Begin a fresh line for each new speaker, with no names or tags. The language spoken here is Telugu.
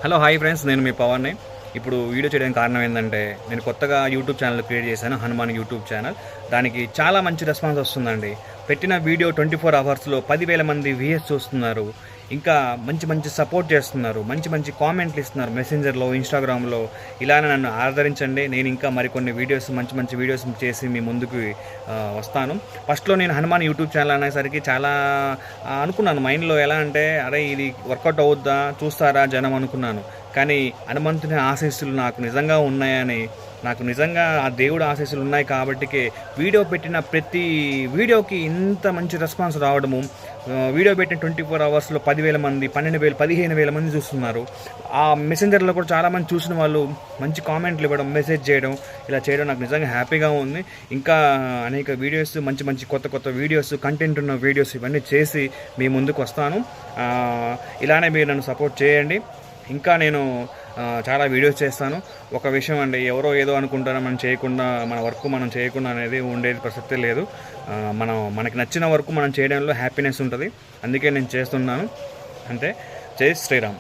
హలో హాయ్ ఫ్రెండ్స్, నేను మీ పవన్ని. ఇప్పుడు వీడియో చేయడానికి కారణం ఏంటంటే, నేను కొత్తగా యూట్యూబ్ ఛానల్ క్రియేట్ చేశాను, హనుమాన్ యూట్యూబ్ ఛానల్. దానికి చాలా మంచి రెస్పాన్స్ వస్తుందండి. పెట్టిన వీడియో 24 అవర్స్లో 10,000 మంది వ్యూయర్స్ చూస్తున్నారు. ఇంకా మంచి మంచి సపోర్ట్ చేస్తున్నారు, మంచి మంచి కామెంట్లు ఇస్తున్నారు మెసెంజర్లో, ఇన్స్టాగ్రామ్లో. ఇలానే నన్ను ఆదరించండి. నేను ఇంకా మరికొన్ని వీడియోస్, మంచి మంచి వీడియోస్ చేసి మీ ముందుకు వస్తాను. ఫస్ట్లో నేను హనుమాన్ యూట్యూబ్ ఛానల్ అనేసరికి చాలా అనుకున్నాను మైండ్లో. ఎలా అంటే, అరే ఇది వర్కౌట్ అవుద్దా, చూస్తారా జనం అనుకున్నాను. కానీ హనుమంతుని ఆశీస్సులు నాకు నిజంగా ఉన్నాయని, నాకు నిజంగా ఆ దేవుడు ఆశీస్సులు ఉన్నాయి కాబట్టికే వీడియో పెట్టిన ప్రతి వీడియోకి ఇంత మంచి రెస్పాన్స్ రావడము. వీడియో పెట్టిన 24 అవర్స్లో 10,000 మంది, 12,000, 15,000 మంది చూస్తున్నారు. ఆ మెసెంజర్లో కూడా చాలామంది చూసిన వాళ్ళు మంచి కామెంట్లు ఇవ్వడం, మెసేజ్ చేయడం, ఇలా చేయడం నాకు నిజంగా హ్యాపీగా ఉంది. ఇంకా అనేక వీడియోస్, మంచి మంచి కొత్త కొత్త వీడియోస్, కంటెంట్ ఉన్న వీడియోస్ ఇవన్నీ చేసి మీ ముందుకు వస్తాను. ఇలానే మీరు నన్ను సపోర్ట్ చేయండి. ఇంకా నేను చాలా వీడియోస్ చేస్తాను. ఒక విషయం అండి, ఎవరో ఏదో అనుకుంటారో మనం చేయకుండా, మన వర్క్ మనం చేయకుండా అనేది ఉండేది ప్రసక్తే లేదు. మనకి నచ్చిన వర్క్ మనం చేయడంలో హ్యాపీనెస్ ఉంటుంది. అందుకే నేను చేస్తున్నాను. అంటే జై శ్రీరామ్.